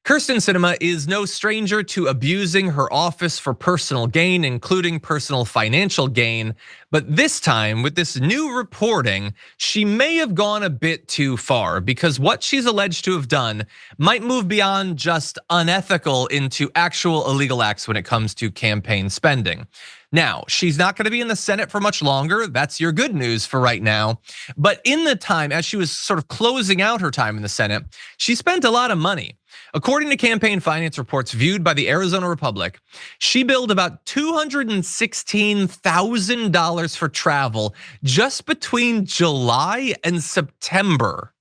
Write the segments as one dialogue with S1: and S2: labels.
S1: Kyrsten Sinema is no stranger to abusing her office for personal gain, including personal financial gain. But this time, with this new reporting, she may have gone a bit too far because what she's alleged to have done might move beyond just unethical into actual illegal acts when it comes to campaign spending. Now, she's not gonna be in the Senate for much longer. That's your good news for right now. But in the time, as she was sort of closing out her time in the Senate, she spent a lot of money. According to campaign finance reports viewed by the Arizona Republic, she billed about $216,000 for travel just between July and September.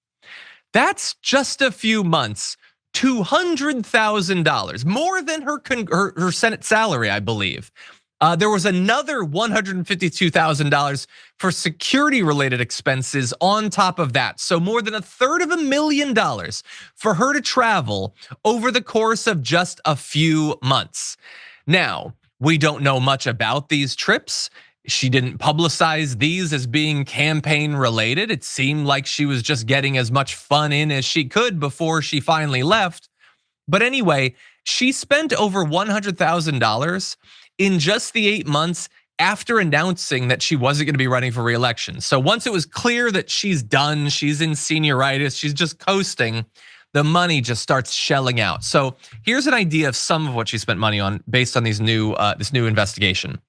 S1: That's just a few months. $200,000, more than her Senate salary, I believe. There was another $152,000 for security-related expenses on top of that. So more than $250,000 for her to travel over the course of just a few months. Now, we don't know much about these trips. She didn't publicize these as being campaign related. It seemed like she was just getting as much fun in as she could before she finally left. But anyway, she spent over $100,000 in just the 8 months after announcing that she wasn't gonna be running for reelection. So once it was clear that she's done, she's in senioritis, she's just coasting, the money just starts shelling out. So here's an idea of some of what she spent money on based on this new investigation.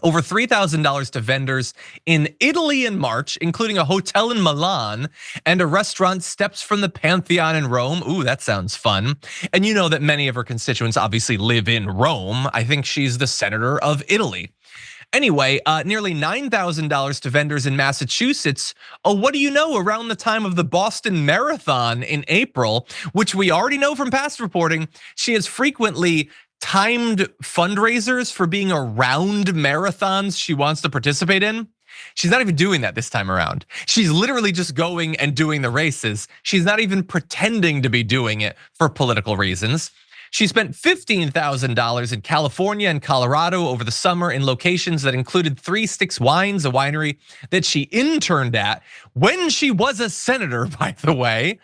S1: Over $3,000 to vendors in Italy in March, including a hotel in Milan and a restaurant steps from the Pantheon in Rome. Ooh, that sounds fun. And you know that many of her constituents obviously live in Rome. I think she's the senator of Italy. Anyway, nearly $9,000 to vendors in Massachusetts. Oh, what do you know, around the time of the Boston Marathon in April, which we already know from past reporting, she has frequently timed fundraisers for being around marathons she wants to participate in. She's not even doing that this time around. She's literally just going and doing the races. She's not even pretending to be doing it for political reasons. She spent $15,000 in California and Colorado over the summer in locations that included Three Sticks Wines, a winery that she interned at when she was a senator, by the way.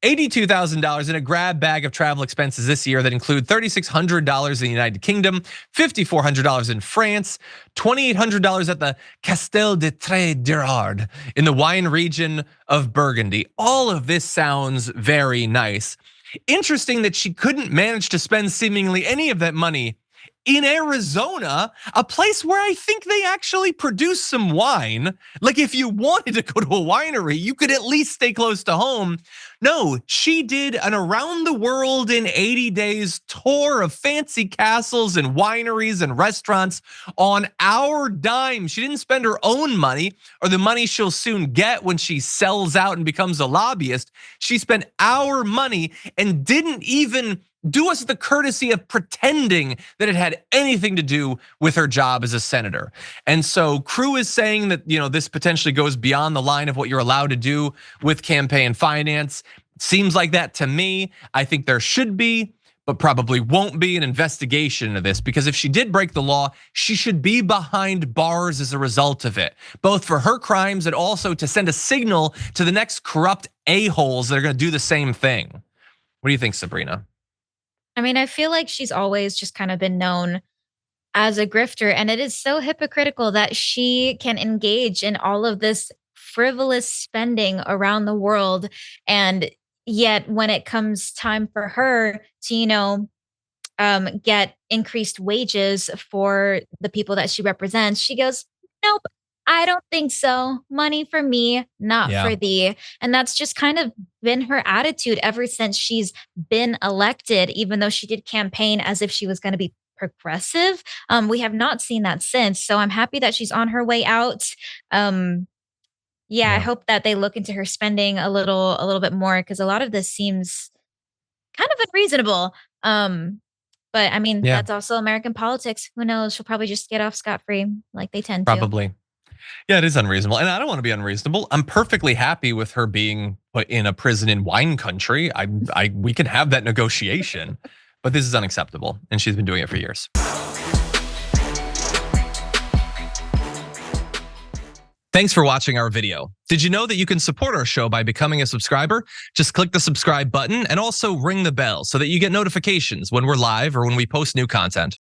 S1: $82,000 in a grab bag of travel expenses this year that include $3,600 in the United Kingdom, $5,400 in France, $2,800 at the Castel de Trédirard in the wine region of Burgundy. All of this sounds very nice. Interesting that she couldn't manage to spend seemingly any of that money in Arizona, a place where I think they actually produce some wine. Like if you wanted to go to a winery, you could at least stay close to home. No, she did an around the world in 80 days tour of fancy castles and wineries and restaurants on our dime. She didn't spend her own money or the money she'll soon get when she sells out and becomes a lobbyist. She spent our money and didn't even do us the courtesy of pretending that it had anything to do with her job as a senator. And so Crew is saying that this potentially goes beyond the line of what you're allowed to do with campaign finance. Seems like that to me. I think there should be, but probably won't be, an investigation into this, because if she did break the law, she should be behind bars as a result of it, both for her crimes and also to send a signal to the next corrupt a-holes that are gonna do the same thing. What do you think, Sabrina?
S2: I mean, I feel like she's always just kind of been known as a grifter, and it is so hypocritical that she can engage in all of this frivolous spending around the world. And yet when it comes time for her to, get increased wages for the people that she represents, she goes, nope, I don't think so. Money for me, not for thee. And that's just kind of been her attitude ever since she's been elected, even though she did campaign as if she was going to be progressive. We have not seen that since. So I'm happy that she's on her way out. I hope that they look into her spending a little bit more, because a lot of this seems kind of unreasonable. But I mean, that's also American politics. Who knows? She'll probably just get off scot-free like they tend to.
S1: Probably. Yeah, it is unreasonable. And I don't want to be unreasonable. I'm perfectly happy with her being put in a prison in wine country. We can have that negotiation, but this is unacceptable. And she's been doing it for years. Thanks for watching our video. Did you know that you can support our show by becoming a subscriber? Just click the subscribe button and also ring the bell so that you get notifications when we're live or when we post new content.